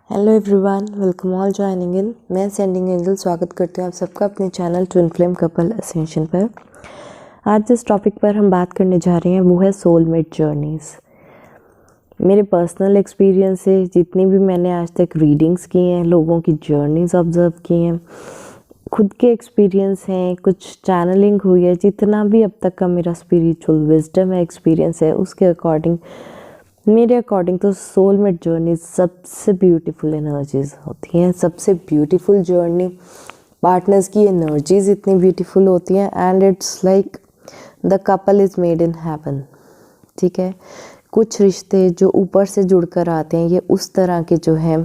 Hello everyone, welcome all joining in. मैं sending angel स्वागत करती हूँ आप सबका अपने channel twin flame couple ascension पर। आज जिस टॉपिक पर हम बात करने जा रहे हैं वो है सोलमेट जर्नीज़। मेरे पर्सनल एक्सपीरियंस से जितनी भी मैंने आज तक रीडिंग्स की हैं, लोगों की जर्नीज़ ऑब्जर्व की हैं, खुद के एक्सपीरियंस हैं, कुछ चैनलिंग हुई है, जितना भी अब तक का मेरा स्पिरिचुअल विजडम है, एक्सपीरियंस है, उसके अकॉर्डिंग मेरे अकॉर्डिंग तो सोलमेट जर्नी सबसे ब्यूटीफुल एनर्जीज होती हैं। सबसे ब्यूटीफुल जर्नी पार्टनर्स की एनर्जीज इतनी ब्यूटीफुल होती हैं and it's like the couple is made in heaven. ठीक है, कुछ रिश्ते जो ऊपर से जुड़कर आते हैं ये उस तरह के जो हैं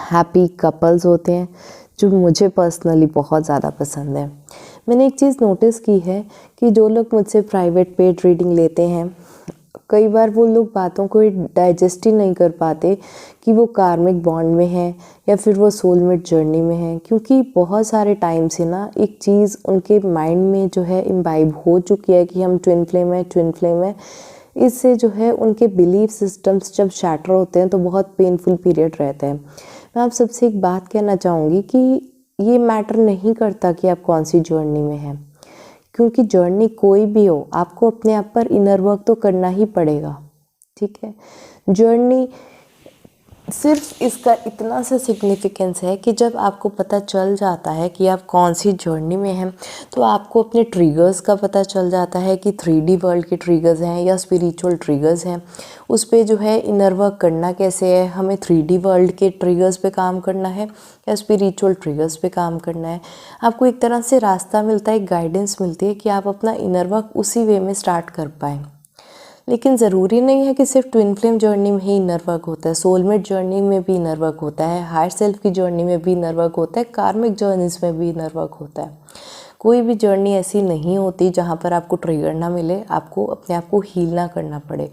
हैप्पी कपल्स होते हैं जो मुझे पर्सनली बहुत ज़्यादा पसंद है। मैंने एक चीज़ नोटिस की है कि जो लोग मुझसे प्राइवेट पेड रीडिंग लेते हैं, कई बार वो लोग बातों को डाइजेस्ट ही नहीं कर पाते कि वो कार्मिक बॉन्ड में हैं या फिर वो सोलमेट जर्नी में हैं, क्योंकि बहुत सारे टाइम से ना एक चीज़ उनके माइंड में जो है इम्बाइब हो चुकी है कि हम ट्विन फ्लेम है। इससे जो है उनके बिलीफ सिस्टम्स जब शैटर होते हैं तो बहुत पेनफुल पीरियड रहता है। मैं आप सबसे एक बात कहना चाहूँगी कि ये मैटर नहीं करता कि आप कौन सी जर्नी में हैं, क्योंकि जर्नी कोई भी हो आपको अपने आप पर इनर वर्क तो करना ही पड़ेगा। ठीक है, जर्नी सिर्फ इसका इतना सा सिग्निफिकेंस है कि जब आपको पता चल जाता है कि आप कौन सी जर्नी में हैं तो आपको अपने ट्रिगर्स का पता चल जाता है कि 3D वर्ल्ड के ट्रिगर्स हैं या स्पिरिचुअल ट्रिगर्स हैं, उस पे जो है इनर वर्क करना कैसे है, हमें 3D वर्ल्ड के ट्रिगर्स पे काम करना है या स्पिरिचुअल ट्रिगर्स पे काम करना है। आपको एक तरह से रास्ता मिलता है, एक गाइडेंस मिलती है कि आप अपना इनर वर्क उसी वे में स्टार्ट कर पाएँ। लेकिन ज़रूरी नहीं है कि सिर्फ ट्विन फ्लेम जर्नी में ही इनर वर्क होता है, सोलमेट जर्नी में भी इनर वर्क होता है, हायर सेल्फ की जर्नी में भी इनर वर्क होता है, कार्मिक जर्नीज़ में भी इनर वर्क होता है। कोई भी जर्नी ऐसी नहीं होती जहाँ पर आपको ट्रिगर ना मिले, आपको अपने आप को हील ना करना पड़े।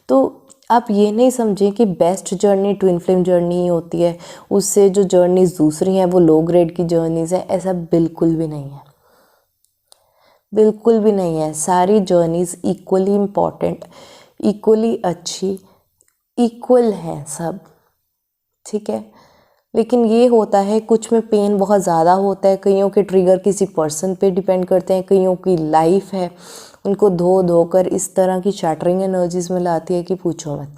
तो आप ये नहीं समझें कि best journey twin flame journey ही होती है, उससे जो जर्नीज़ दूसरी हैं वो लो ग्रेड की जर्नीज़ हैं, ऐसा बिल्कुल भी नहीं है, बिल्कुल भी नहीं है। सारी जर्नीज़ इक्वली इम्पॉर्टेंट, इक्वली अच्छी, इक्वल हैं सब। ठीक है, लेकिन ये होता है कुछ में पेन बहुत ज़्यादा होता है, कईयों के ट्रिगर किसी पर्सन पे डिपेंड करते हैं, कईयों की लाइफ है उनको धो धोकर इस तरह की शैटरिंग एनर्जीज़ में लाती है कि पूछो मत।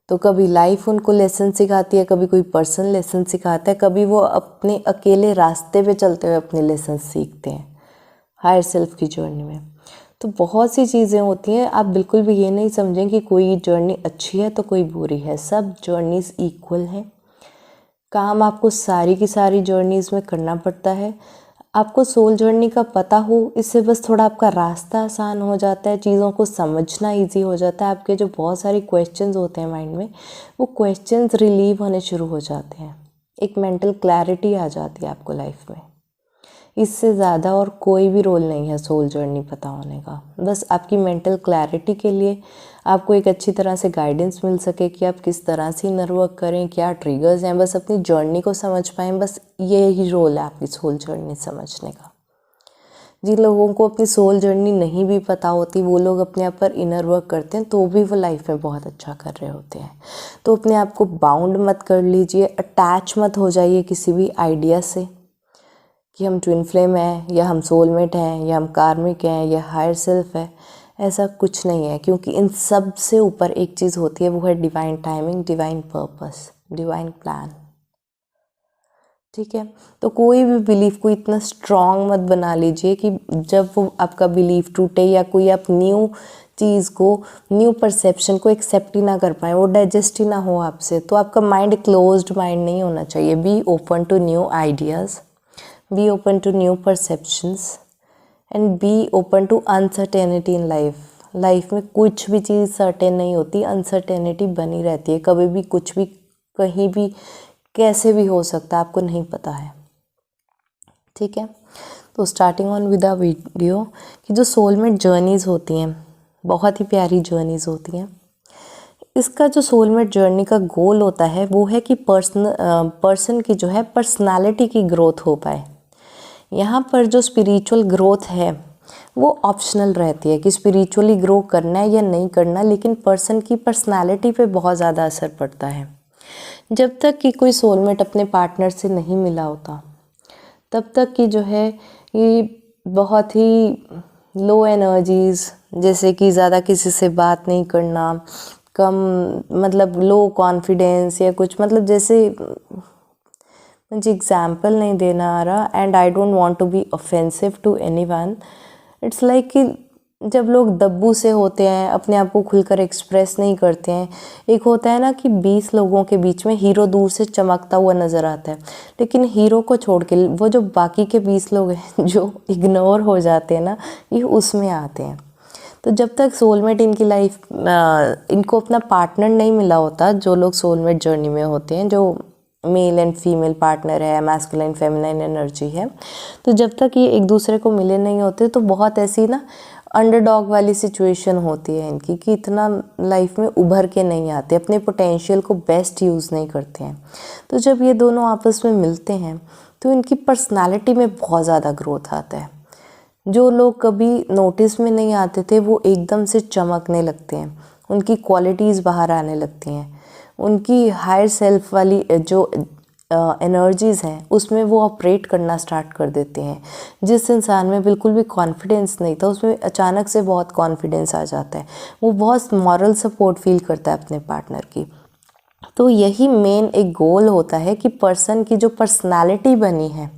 तो कभी लाइफ उनको लेसन सिखाती है, कभी कोई पर्सन लेसन सिखाता है, कभी वो अपने अकेले रास्ते पे चलते हुए अपने लेसन सीखते हैं हायर सेल्फ की जर्नी में। तो बहुत सी चीज़ें होती हैं, आप बिल्कुल भी ये नहीं समझें कि कोई जर्नी अच्छी है तो कोई बुरी है, सब जर्नीज़ इक्वल हैं। काम आपको सारी की सारी जर्नीज़ में करना पड़ता है। आपको सोल जर्नी का पता हो, इससे बस थोड़ा आपका रास्ता आसान हो जाता है, चीज़ों को समझना ईजी हो जाता है। आपके जो बहुत सारे क्वेश्चंस होते हैं माइंड में, वो क्वेश्चंस रिलीव होने शुरू हो जाते हैं, एक मेंटल क्लैरिटी आ जाती है आपको लाइफ में। इससे ज़्यादा और कोई भी रोल नहीं है सोल जर्नी पता होने का। बस आपकी मेंटल क्लैरिटी के लिए आपको एक अच्छी तरह से गाइडेंस मिल सके कि आप किस तरह से इनर वर्क करें, क्या ट्रिगर्स हैं, बस अपनी जर्नी को समझ पाएँ। बस ये ही रोल है आपकी सोल जर्नी समझने का। जिन लोगों को अपनी सोल जर्नी नहीं भी पता होती, वो लोग अपने आप पर इनर वर्क करते हैं तो भी वो लाइफ में बहुत अच्छा कर रहे होते हैं। तो अपने आप को बाउंड मत कर लीजिए, अटैच मत हो जाइए किसी भी आइडिया से कि हम ट्विन फ्लेम हैं या हम सोलमेट हैं या हम कार्मिक हैं या हायर सेल्फ है। ऐसा कुछ नहीं है, क्योंकि इन सब से ऊपर एक चीज़ होती है, वो है divine timing, divine purpose, divine plan. ठीक है, तो कोई भी बिलीफ को इतना स्ट्रॉन्ग मत बना लीजिए कि जब वो आपका बिलीफ टूटे या कोई आप न्यू चीज़ को, न्यू परसेप्शन को एक्सेप्ट ही ना कर पाए, वो डाइजेस्ट ही ना हो आपसे। तो आपका माइंड क्लोज्ड माइंड नहीं होना चाहिए। Be open to new ideas, be open to new perceptions and be open to uncertainty in life में कुछ भी चीज़ सर्टेन नहीं होती, अनसर्टेनिटी बनी रहती है। कभी भी कुछ भी कहीं भी कैसे भी हो सकता है, आपको नहीं पता है। ठीक है, तो starting on with a video कि जो सोलमेट जर्नीज़ होती हैं बहुत ही प्यारी जर्नीज़ होती हैं। इसका जो सोलमेट जर्नी का गोल होता है वो है कि पर्सन की जो है पर्सनालिटी की ग्रोथ हो पाए। यहाँ पर जो स्पिरिचुअल ग्रोथ है वो ऑप्शनल रहती है कि स्पिरिचुअली ग्रो करना है या नहीं करना, लेकिन पर्सन की पर्सनालिटी पे बहुत ज़्यादा असर पड़ता है। जब तक कि कोई सोलमेट अपने पार्टनर से नहीं मिला होता तब तक कि जो है ये बहुत ही लो एनर्जीज़, जैसे कि ज़्यादा किसी से बात नहीं करना, कम मतलब लो कॉन्फिडेंस या कुछ, मतलब जैसे मुझे एग्जाम्पल नहीं देना आ रहा and I don't want to be offensive to anyone. It's like कि जब लोग दब्बू से होते हैं, अपने आप को खुलकर एक्सप्रेस नहीं करते हैं। एक होता है ना कि 20 लोगों के बीच में हीरो दूर से चमकता हुआ नज़र आता है, लेकिन हीरो को छोड़ के वो जो बाकी के 20 लोग हैं जो इग्नोर हो जाते हैं ना, ये उसमें आते हैं। तो जब तक सोलमेट इनकी लाइफ इनको अपना पार्टनर नहीं मिला होता, जो लोग सोलमेट जर्नी में होते हैं, जो मेल एंड फीमेल पार्टनर है, मैस्कुलाइन फेमिनाइन एनर्जी है, तो जब तक ये एक दूसरे को मिले नहीं होते तो बहुत ऐसी ना अंडरडॉग वाली सिचुएशन होती है इनकी कि इतना लाइफ में उभर के नहीं आते, अपने पोटेंशियल को बेस्ट यूज़ नहीं करते हैं। तो जब ये दोनों आपस में मिलते हैं तो इनकी पर्सनालिटी में बहुत ज़्यादा ग्रोथ आता है। जो लोग कभी नोटिस में नहीं आते थे वो एकदम से चमकने लगते हैं, उनकी क्वालिटीज़ बाहर आने लगती हैं, उनकी हायर सेल्फ वाली जो एनर्जीज़ हैं उसमें वो ऑपरेट करना स्टार्ट कर देते हैं। जिस इंसान में बिल्कुल भी कॉन्फिडेंस नहीं था उसमें अचानक से बहुत कॉन्फिडेंस आ जाता है, वो बहुत मॉरल सपोर्ट फील करता है अपने पार्टनर की। तो यही मेन एक गोल होता है कि पर्सन की जो पर्सनालिटी बनी है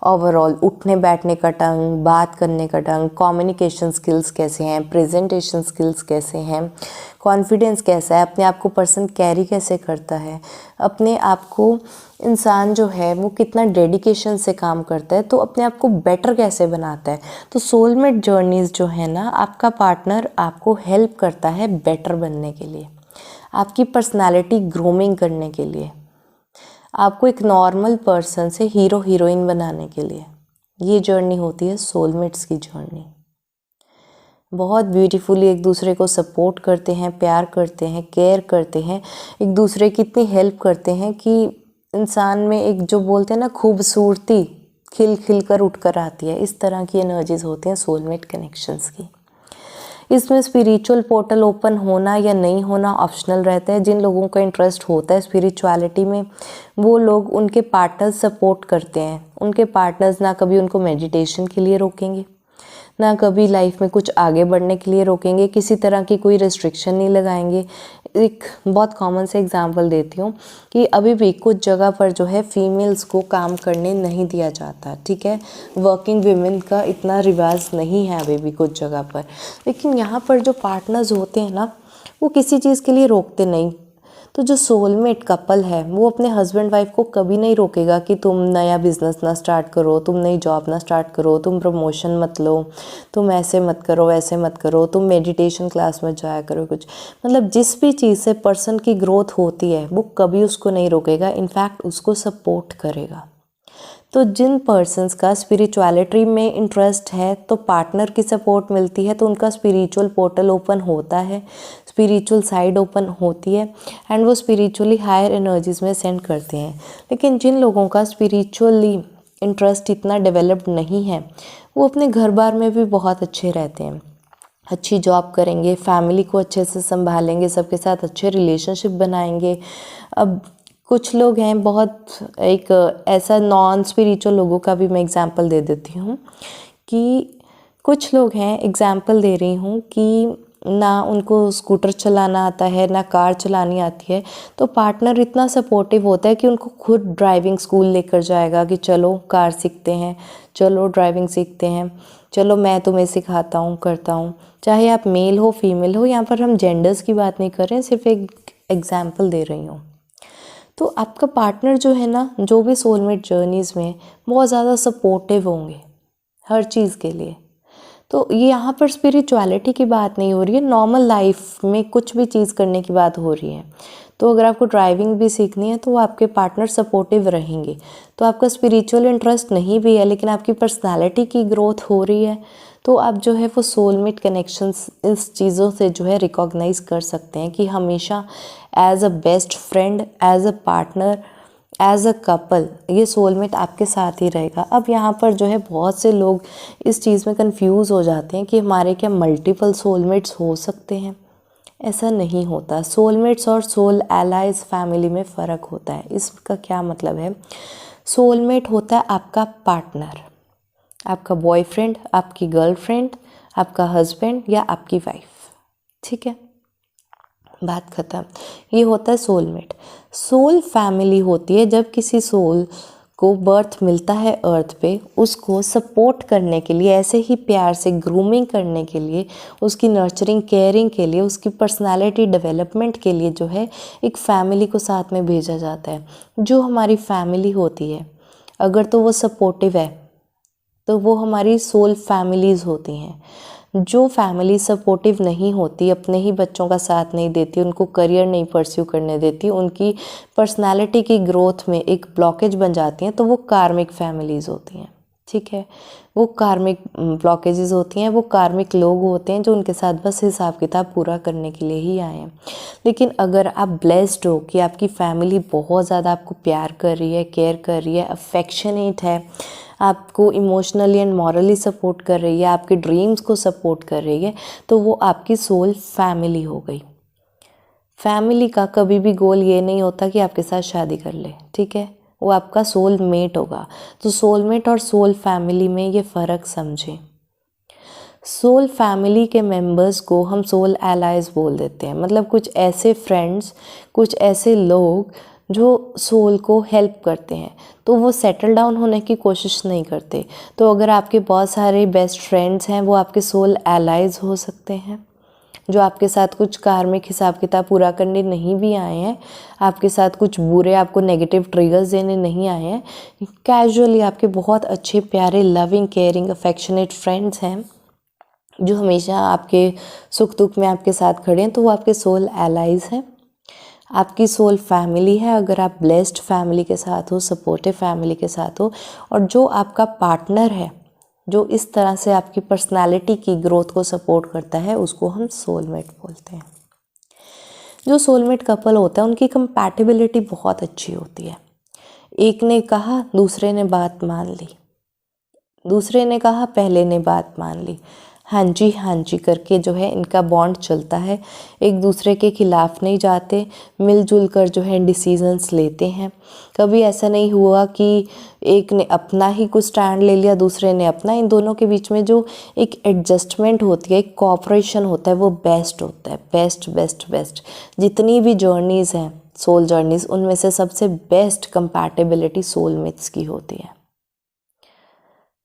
ओवरऑल, उठने बैठने का ढंग, बात करने का ढंग, कम्युनिकेशन स्किल्स कैसे हैं, प्रेजेंटेशन स्किल्स कैसे हैं, कॉन्फिडेंस कैसा है, अपने आप को पर्सन कैरी कैसे करता है, अपने आप को इंसान जो है वो कितना डेडिकेशन से काम करता है, तो अपने आप को बेटर कैसे बनाता है। तो सोलमेट जर्नीज़ जो है ना, आपका पार्टनर आपको हेल्प करता है बेटर बनने के लिए, आपकी पर्सनालिटी ग्रूमिंग करने के लिए, आपको एक नॉर्मल पर्सन से हीरो हीरोइन बनाने के लिए। ये जर्नी होती है सोलमेट्स की जर्नी। बहुत ब्यूटीफुली एक दूसरे को सपोर्ट करते हैं, प्यार करते हैं, केयर करते हैं, एक दूसरे की इतनी हेल्प करते हैं कि इंसान में एक जो बोलते हैं ना खूबसूरती खिल खिल कर उठ कर आती है। इस तरह की एनर्जीज़ होती हैं सोलमेट कनेक्शंस की। इसमें स्पिरिचुअल पोर्टल ओपन होना या नहीं होना ऑप्शनल रहता है। जिन लोगों का इंटरेस्ट होता है स्पिरिचुअलिटी में, वो लोग उनके पार्टनर्स सपोर्ट करते हैं। उनके पार्टनर्स ना कभी उनको मेडिटेशन के लिए रोकेंगे, ना कभी लाइफ में कुछ आगे बढ़ने के लिए रोकेंगे, किसी तरह की कोई रिस्ट्रिक्शन नहीं लगाएंगे। एक बहुत कॉमन से एग्जांपल देती हूँ कि अभी भी कुछ जगह पर जो है फीमेल्स को काम करने नहीं दिया जाता, ठीक है, वर्किंग विमेन का इतना रिवाज नहीं है अभी भी कुछ जगह पर। लेकिन यहाँ पर जो पार्टनर्स होते हैं ना, वो किसी चीज़ के लिए रोकते नहीं। तो जो सोलमेट कपल है वो अपने हस्बैंड वाइफ को कभी नहीं रोकेगा कि तुम नया बिजनेस ना स्टार्ट करो, तुम नई जॉब ना स्टार्ट करो, तुम प्रमोशन मत लो, तुम ऐसे मत करो, वैसे मत करो, तुम मेडिटेशन क्लास में जाया करो। कुछ मतलब जिस भी चीज़ से पर्सन की ग्रोथ होती है वो कभी उसको नहीं रोकेगा, इनफैक्ट उसको सपोर्ट करेगा। तो जिन पर्सन्स का स्पिरिचुअलिटी में इंटरेस्ट है तो पार्टनर की सपोर्ट मिलती है, तो उनका स्पिरिचुअल पोर्टल ओपन होता है, स्पिरिचुअल साइड ओपन होती है एंड वो स्पिरिचुअली हायर एनर्जीज़ में सेंड करते हैं। लेकिन जिन लोगों का स्पिरिचुअली इंटरेस्ट इतना डेवलप्ड नहीं है, वो अपने घर बार में भी बहुत अच्छे रहते हैं, अच्छी जॉब करेंगे, फैमिली को अच्छे से संभालेंगे, सबके साथ अच्छे रिलेशनशिप बनाएंगे। अब कुछ लोग हैं बहुत एक ऐसा नॉन स्पिरिचुअल लोगों का भी मैं एग्जांपल दे देती हूँ कि कुछ लोग हैं, एग्जांपल दे रही हूँ कि ना उनको स्कूटर चलाना आता है, ना कार चलानी आती है, तो पार्टनर इतना सपोर्टिव होता है कि उनको खुद ड्राइविंग स्कूल लेकर जाएगा कि चलो कार सीखते हैं, चलो ड्राइविंग सीखते हैं, चलो मैं तुम्हें सिखाता हूँ, करता हूँ। चाहे आप मेल हो फीमेल हो, यहाँ पर हम जेंडर्स की बात नहीं कर रहे हैं, सिर्फ एक एग्जाम्पल दे रही हूँ। तो आपका पार्टनर जो है ना, जो भी सोलमेट जर्नीज़ में बहुत ज़्यादा सपोर्टिव होंगे हर चीज़ के लिए। तो ये यहाँ पर स्पिरिचुअलिटी की बात नहीं हो रही है, नॉर्मल लाइफ में कुछ भी चीज़ करने की बात हो रही है। तो अगर आपको ड्राइविंग भी सीखनी है तो वो आपके पार्टनर सपोर्टिव रहेंगे। तो आपका स्पिरिचुअल इंटरेस्ट नहीं भी है लेकिन आपकी पर्सनालिटी की ग्रोथ हो रही है, तो आप जो है वो सोलमेट कनेक्शंस इस चीज़ों से जो है रिकॉग्नाइज कर सकते हैं कि हमेशा as a best friend, as a partner, as a couple ये सोलमेट आपके साथ ही रहेगा। अब यहाँ पर जो है बहुत से लोग इस चीज़ में कंफ्यूज हो जाते हैं कि हमारे क्या मल्टीपल सोलमेट्स हो सकते हैं। ऐसा नहीं होता। सोलमेट्स और सोल एलाइज फैमिली में फ़र्क होता है। इसका क्या मतलब है? सोलमेट होता है आपका पार्टनर, आपका बॉयफ्रेंड, आपकी गर्लफ्रेंड, आपका हस्बैंड या आपकी वाइफ। ठीक है, बात ख़त्म। ये होता है सोलमेट। सोल फैमिली होती है जब किसी सोल को बर्थ मिलता है अर्थ पे, उसको सपोर्ट करने के लिए, ऐसे ही प्यार से ग्रूमिंग करने के लिए, उसकी नर्चरिंग केयरिंग के लिए, उसकी पर्सनालिटी डेवलपमेंट के लिए जो है एक फैमिली को साथ में भेजा जाता है। जो हमारी फैमिली होती है अगर तो वो सपोर्टिव है तो वो हमारी सोल फैमिलीज़ होती हैं। जो फैमिली सपोर्टिव नहीं होती, अपने ही बच्चों का साथ नहीं देती, उनको करियर नहीं परस्यू करने देती, उनकी पर्सनालिटी की ग्रोथ में एक ब्लॉकेज बन जाती हैं, तो वो कार्मिक फैमिलीज़ होती हैं। ठीक है, वो कार्मिक ब्लॉकेजेस होती हैं, वो कार्मिक लोग होते हैं जो उनके साथ बस हिसाब किताब पूरा करने के लिए ही आए हैं। लेकिन अगर आप ब्लेस्ड हो कि आपकी फैमिली बहुत ज़्यादा आपको प्यार कर रही है, केयर कर रही है, अफेक्शनेट है, आपको इमोशनली एंड मॉरली सपोर्ट कर रही है, आपके ड्रीम्स को सपोर्ट कर रही है, तो वो आपकी सोल फैमिली हो गई। फैमिली का कभी भी गोल ये नहीं होता कि आपके साथ शादी कर ले। ठीक है, वो आपका सोल मेट होगा। तो सोलमेट और सोल फैमिली में ये फ़र्क समझें। सोल फैमिली के मेंबर्स को हम सोल एलाइज बोल देते हैं, मतलब कुछ ऐसे फ्रेंड्स, कुछ ऐसे लोग जो सोल को हेल्प करते हैं, तो वो सेटल डाउन होने की कोशिश नहीं करते। तो अगर आपके बहुत सारे बेस्ट फ्रेंड्स हैं, वो आपके सोल एलाइज हो सकते हैं, जो आपके साथ कुछ कार्मिक हिसाब किताब पूरा करने नहीं भी आए हैं, आपके साथ कुछ बुरे आपको नेगेटिव ट्रिगर्स देने नहीं आए हैं, कैजुअली आपके बहुत अच्छे प्यारे लविंग केयरिंग अफेक्शनेट फ्रेंड्स हैं जो हमेशा आपके सुख दुख में आपके साथ खड़े हैं, तो वो आपके सोल एलाइज हैं, आपकी सोल फैमिली है। अगर आप ब्लेस्ड फैमिली के साथ हो, सपोर्टिव फैमिली के साथ हो, और जो आपका पार्टनर है जो इस तरह से आपकी पर्सनालिटी की ग्रोथ को सपोर्ट करता है, उसको हम सोलमेट बोलते हैं। जो सोलमेट कपल होता है उनकी कंपैटिबिलिटी बहुत अच्छी होती है। एक ने कहा दूसरे ने बात मान ली, दूसरे ने कहा पहले ने बात मान ली, हाँ जी करके जो है इनका बॉन्ड चलता है। एक दूसरे के खिलाफ नहीं जाते, मिलजुल कर जो है डिसीजंस लेते हैं। कभी ऐसा नहीं हुआ कि एक ने अपना ही कुछ स्टैंड ले लिया, दूसरे ने अपना। इन दोनों के बीच में जो एक एडजस्टमेंट होती है, एक कोऑपरेशन होता है, वो बेस्ट होता है। बेस्ट बेस्ट बेस्ट जितनी भी जर्नीज़ हैं, सोल जर्नीज़, उनमें से सबसे बेस्ट कंपैटिबिलिटी सोलमेट्स की होती है।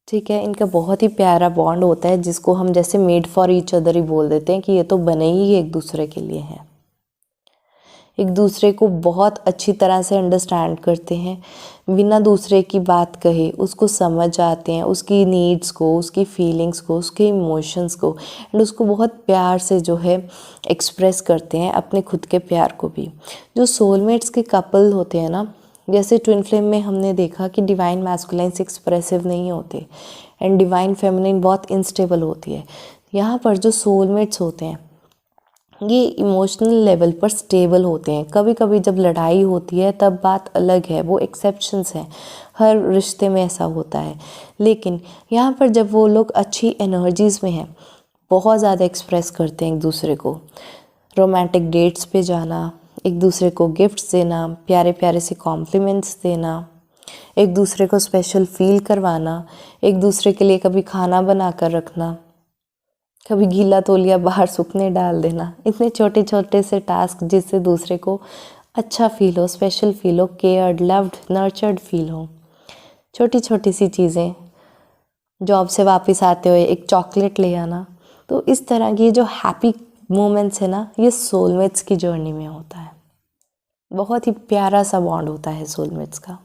ठीक है, इनका बहुत ही प्यारा बॉन्ड होता है, जिसको हम जैसे मेड फॉर ईच अदर ही बोल देते हैं कि ये तो बने ही एक दूसरे के लिए हैं। एक दूसरे को बहुत अच्छी तरह से अंडरस्टैंड करते हैं, बिना दूसरे की बात कहे उसको समझ जाते हैं, उसकी नीड्स को, उसकी फीलिंग्स को, उसके इमोशंस को, एंड उसको बहुत प्यार से जो है एक्सप्रेस करते हैं, अपने खुद के प्यार को भी। जो सोलमेट्स के कपल होते हैं ना, जैसे ट्विन फ्लेम में हमने देखा कि डिवाइन मैस्कुलाइन्स एक्सप्रेसिव नहीं होते एंड डिवाइन फेमिनिन बहुत इनस्टेबल होती है। यहाँ पर जो सोलमेट्स होते हैं ये इमोशनल लेवल पर स्टेबल होते हैं। कभी कभी जब लड़ाई होती है तब बात अलग है, वो एक्सेप्शंस हैं, हर रिश्ते में ऐसा होता है। लेकिन यहाँ पर जब वो लोग अच्छी एनर्जीज़ में हैं, बहुत ज़्यादा एक्सप्रेस करते हैं एक दूसरे को। रोमांटिक डेट्स पे जाना, एक दूसरे को गिफ्ट्स देना, प्यारे प्यारे से कॉम्प्लीमेंट्स देना, एक दूसरे को स्पेशल फील करवाना, एक दूसरे के लिए कभी खाना बना कर रखना, कभी गीला तौलिया बाहर सूखने डाल देना। इतने छोटे छोटे से टास्क जिससे दूसरे को अच्छा फील हो, स्पेशल फील हो, केयर्ड, लव्ड, नर्चर्ड फील हो। छोटी छोटी सी चीज़ें, जॉब से वापस आते हुए एक चॉकलेट ले आना। तो इस तरह की जो हैप्पी मोमेंट्स है ना, ये सोलमेट्स की जर्नी में होता है। बहुत ही प्यारा सा बॉन्ड होता है सोलमेट्स का।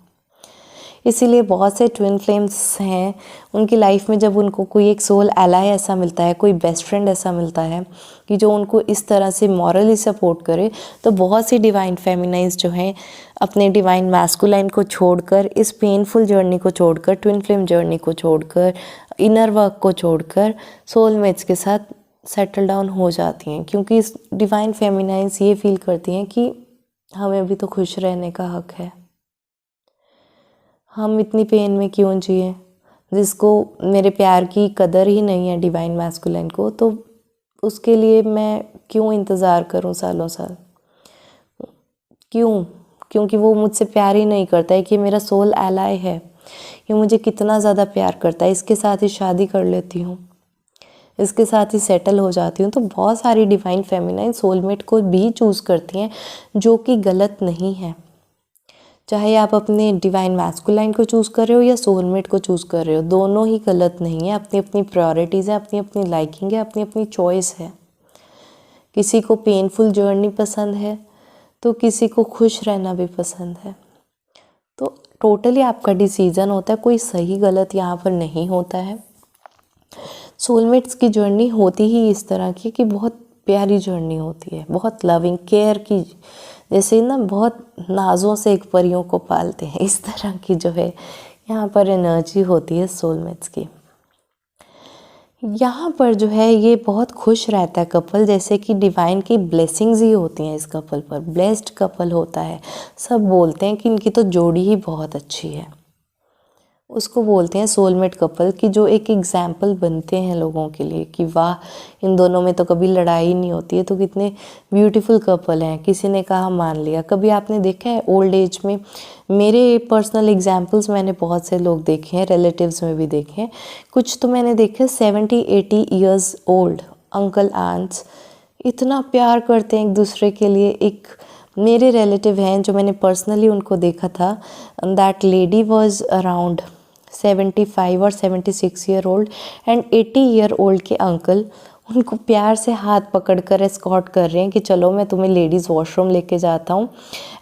इसीलिए बहुत से ट्विन फ्लेम्स हैं, उनकी लाइफ में जब उनको कोई एक सोल एलाय ऐसा मिलता है, कोई बेस्ट फ्रेंड ऐसा मिलता है कि जो उनको इस तरह से मॉरली सपोर्ट करे, तो बहुत सी डिवाइन फेमिनाइज जो हैं अपने डिवाइन मैस्कुलाइन को छोड़कर, इस पेनफुल जर्नी को छोड़कर, ट्विन फ्लेम जर्नी को छोड़कर, इनर वर्क को छोड़कर सोलमेट्स के साथ सेटल डाउन हो जाती हैं। क्योंकि इस डिवाइन फेमिनाइज ये फील करती हैं कि हमें भी तो खुश रहने का हक है, हम इतनी पेन में क्यों जिए। जिसको मेरे प्यार की कदर ही नहीं है डिवाइन मैस्कुलाइन को, तो उसके लिए मैं क्यों इंतज़ार करूं सालों साल? क्यों? क्योंकि वो मुझसे प्यार ही नहीं करता है कि मेरा सोल एलाय है, ये मुझे कितना ज़्यादा प्यार करता है, इसके साथ ही शादी कर लेती हूँ, इसके साथ ही सेटल हो जाती हूँ। तो बहुत सारी डिवाइन फेमिनाइन सोलमेट को भी चूज़ करती हैं, जो कि गलत नहीं है। चाहे आप अपने डिवाइन मैस्कुलाइन को चूज़ कर रहे हो या सोलमेट को चूज़ कर रहे हो, दोनों ही गलत नहीं है। अपनी अपनी प्रायोरिटीज़ है, अपनी अपनी लाइकिंग है, अपनी अपनी चॉइस है। किसी को पेनफुल जर्नी पसंद है तो किसी को खुश रहना भी पसंद है। तो टोटली आपका डिसीज़न होता है, कोई सही गलत यहाँ पर नहीं होता है। सोलमेट्स की जर्नी होती ही इस तरह की कि बहुत प्यारी जर्नी होती है, बहुत लविंग केयर की, जैसे ना बहुत नाज़ों से एक परियों को पालते हैं, इस तरह की जो है यहाँ पर एनर्जी होती है सोलमेट्स की। यहाँ पर जो है ये बहुत खुश रहता है कपल, जैसे कि डिवाइन की ब्लेसिंग्स ही होती हैं इस कपल पर, ब्लेस्ड कपल होता है। सब बोलते हैं कि इनकी तो जोड़ी ही बहुत अच्छी है, उसको बोलते हैं सोलमेट कपल की, जो एक एग्जाम्पल बनते हैं लोगों के लिए कि वाह, इन दोनों में तो कभी लड़ाई नहीं होती है, तो कितने ब्यूटीफुल कपल हैं। किसी ने कहा मान लिया। कभी आपने देखा है ओल्ड एज में, मेरे पर्सनल एग्जाम्पल्स मैंने बहुत से लोग देखे हैं, रिलेटिव्स में भी देखे हैं, कुछ तो मैंने देखे 70-80 ईयर्स ओल्ड अंकल आंट्स इतना प्यार करते हैं एक दूसरे के लिए। एक मेरे रिलेटिव हैं जो मैंने पर्सनली उनको देखा था, दैट लेडी वॉज अराउंड 75 और 76 year old and 80 year old के अंकल उनको प्यार से हाथ पकड़कर एस्कॉर्ट कर रहे हैं कि चलो मैं तुम्हें लेडीज़ वॉशरूम लेके जाता हूँ।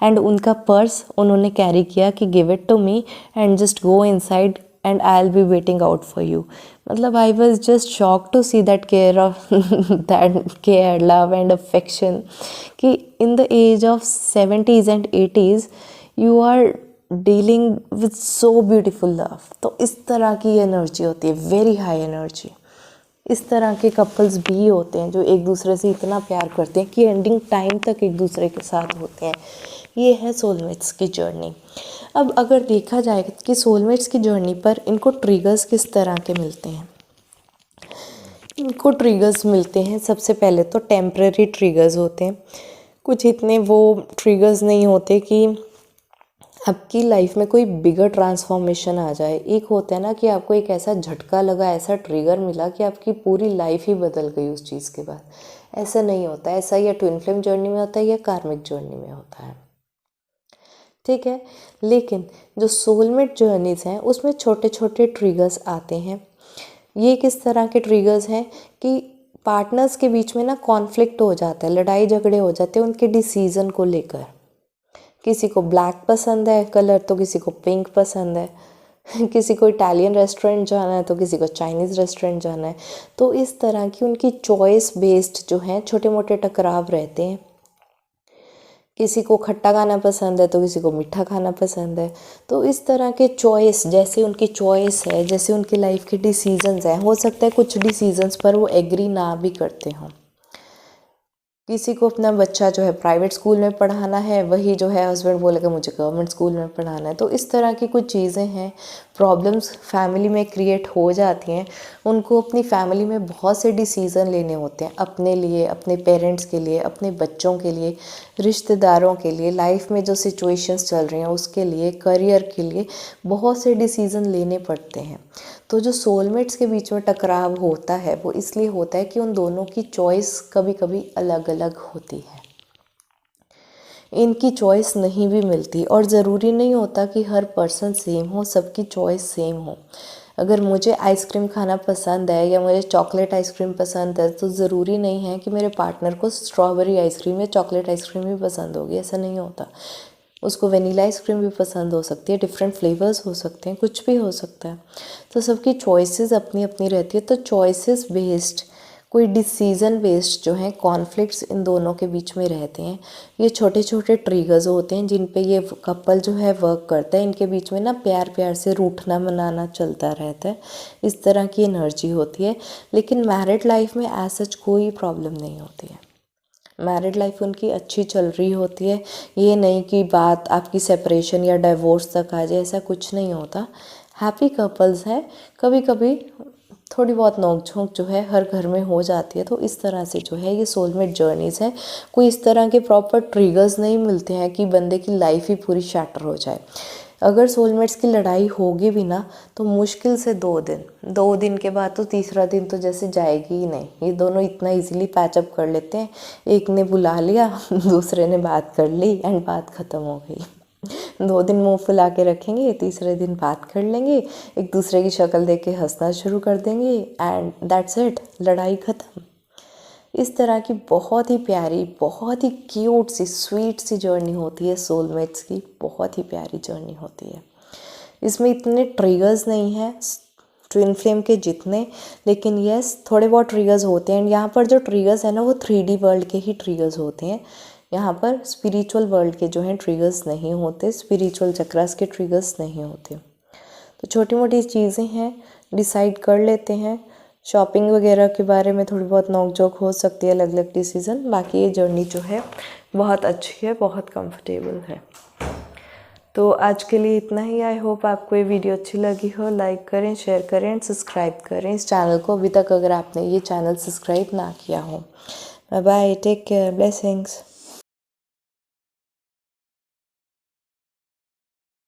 एंड उनका पर्स उन्होंने कैरी किया कि give it to me and just go inside and I will be waiting out for you. मतलब I was just shock to see that care of that care love and affection, कि in the age of 70s and 80s you are dealing with so beautiful love. तो इस तरह की energy होती है, very high energy. इस तरह के कपल्स भी होते हैं जो एक दूसरे से इतना प्यार करते हैं कि एंडिंग टाइम तक एक दूसरे के साथ होते हैं। ये है सोलमेट्स की जर्नी। अब अगर देखा जाए कि सोलमेट्स की जर्नी पर इनको ट्रिगर्स किस तरह के मिलते हैं, इनको ट्रिगर्स मिलते हैं सबसे पहले तो टेम्पररी ट्रिगर्स होते हैं। कुछ इतने वो ट्रिगर्स नहीं होते कि आपकी लाइफ में कोई बिगर ट्रांसफॉर्मेशन आ जाए। एक होता है ना कि आपको एक ऐसा झटका लगा, ऐसा ट्रिगर मिला कि आपकी पूरी लाइफ ही बदल गई उस चीज़ के बाद। ऐसा नहीं होता, ऐसा या ट्विन फ्लेम जर्नी में होता है या कार्मिक जर्नी में होता है, ठीक है। लेकिन जो सोलमेट जर्नीज़ हैं उसमें छोटे छोटे ट्रिगर्स आते हैं। ये किस तरह के ट्रिगर्स हैं कि पार्टनर्स के बीच में ना कॉन्फ्लिक्ट हो जाता है, लड़ाई झगड़े हो जाते हैं उनके डिसीज़न को लेकर। किसी को ब्लैक पसंद है कलर तो किसी को पिंक पसंद है, किसी को इटालियन रेस्टोरेंट जाना है तो किसी को चाइनीज़ रेस्टोरेंट जाना है। तो इस तरह की उनकी चॉइस बेस्ड जो हैं छोटे मोटे टकराव रहते हैं। किसी को खट्टा खाना पसंद है तो किसी को मीठा खाना पसंद है। तो इस तरह के चॉइस, जैसे उनकी चॉइस है, जैसे उनकी लाइफ के डिसीजंस हैं, हो सकता है कुछ डिसीजंस पर वो एग्री ना भी करते हों। किसी को अपना बच्चा जो है प्राइवेट स्कूल में पढ़ाना है, वही जो है हस्बैंड बोलेगा मुझे गवर्नमेंट स्कूल में पढ़ाना है। तो इस तरह की कुछ चीज़ें हैं, प्रॉब्लम्स फैमिली में क्रिएट हो जाती हैं। उनको अपनी फैमिली में बहुत से डिसीज़न लेने होते हैं, अपने लिए, अपने पेरेंट्स के लिए, अपने बच्चों के लिए, रिश्तेदारों के लिए, लाइफ में जो सिचुएशंस चल रही हैं उसके लिए, करियर के लिए बहुत से डिसीज़न लेने पड़ते हैं। तो जो सोलमेट्स के बीच में टकराव होता है वो इसलिए होता है कि उन दोनों की चॉइस कभी कभी अलग अलग होती है, इनकी चॉइस नहीं भी मिलती। और ज़रूरी नहीं होता कि हर पर्सन सेम हो, सबकी चॉइस सेम हो। अगर मुझे आइसक्रीम खाना पसंद है या मुझे चॉकलेट आइसक्रीम पसंद है तो ज़रूरी नहीं है कि मेरे पार्टनर को स्ट्रॉबेरी आइसक्रीम या चॉकलेट आइसक्रीम भी पसंद होगी, ऐसा नहीं होता। उसको वनीला आइसक्रीम भी पसंद हो सकती है, डिफरेंट फ्लेवर्स हो सकते हैं, कुछ भी हो सकता है। तो सबकी चॉइसेस अपनी अपनी रहती है। तो चॉइसेस बेस्ड, कोई डिसीज़न बेस्ड जो है कॉन्फ्लिक्ट्स इन दोनों के बीच में रहते हैं। ये छोटे छोटे ट्रिगर्स होते हैं जिन पे ये कपल जो है वर्क करता है। इनके बीच में ना प्यार प्यार से रूठना मनाना चलता रहता है, इस तरह की एनर्जी होती है। लेकिन मैरिड लाइफ में ऐसा कोई प्रॉब्लम नहीं होती है, मैरिड लाइफ उनकी अच्छी चल रही होती है। ये नहीं कि बात आपकी सेपरेशन या डिवोर्स तक आ जाए, ऐसा कुछ नहीं होता। हैप्पी कपल्स हैं। कभी कभी थोड़ी बहुत नोक-झोंक जो है हर घर में हो जाती है। तो इस तरह से जो है ये सोलमेट जर्नीज़ है। कोई इस तरह के प्रॉपर ट्रिगर्स नहीं मिलते हैं कि बंदे की लाइफ ही पूरी शैटर हो जाए। अगर सोलमेट्स की लड़ाई होगी भी ना तो मुश्किल से 2 दिन के बाद तो तीसरा दिन तो जैसे जाएगी ही नहीं। ये दोनों इतना इजीली पैचअप कर लेते हैं, एक ने बुला लिया दूसरे ने बात कर ली एंड बात ख़त्म हो गई। 2 दिन मुंह फुला के रखेंगे, तीसरे दिन बात कर लेंगे, एक दूसरे की शक्ल देख के हंसना शुरू कर देंगे एंड दैट्स इट, लड़ाई ख़त्म। इस तरह की बहुत ही प्यारी, बहुत ही क्यूट सी, स्वीट सी जर्नी होती है सोलमेट्स की। बहुत ही प्यारी जर्नी होती है। इसमें इतने ट्रिगर्स नहीं हैं ट्विन फ्लेम के जितने, लेकिन यस थोड़े बहुत ट्रिगर्स होते हैं। यहाँ पर जो ट्रिगर्स है ना वो 3D वर्ल्ड के ही ट्रिगर्स होते हैं। यहाँ पर स्पिरिचुअल वर्ल्ड के जो हैं ट्रिगर्स नहीं होते, स्पिरिचुअल चक्रास के ट्रिगर्स नहीं होते। तो छोटी मोटी चीज़ें हैं, डिसाइड कर लेते हैं। शॉपिंग वगैरह के बारे में थोड़ी बहुत नोक-झोंक हो सकती है, अलग अलग डिसीज़न। बाकी ये जर्नी जो है बहुत अच्छी है, बहुत कंफर्टेबल है। तो आज के लिए इतना ही। आई होप आपको ये वीडियो अच्छी लगी हो। लाइक करें, शेयर करें एंड सब्सक्राइब करें इस चैनल को, अभी तक अगर आपने ये चैनल सब्सक्राइब ना किया हो। Bye bye, take care, blessings.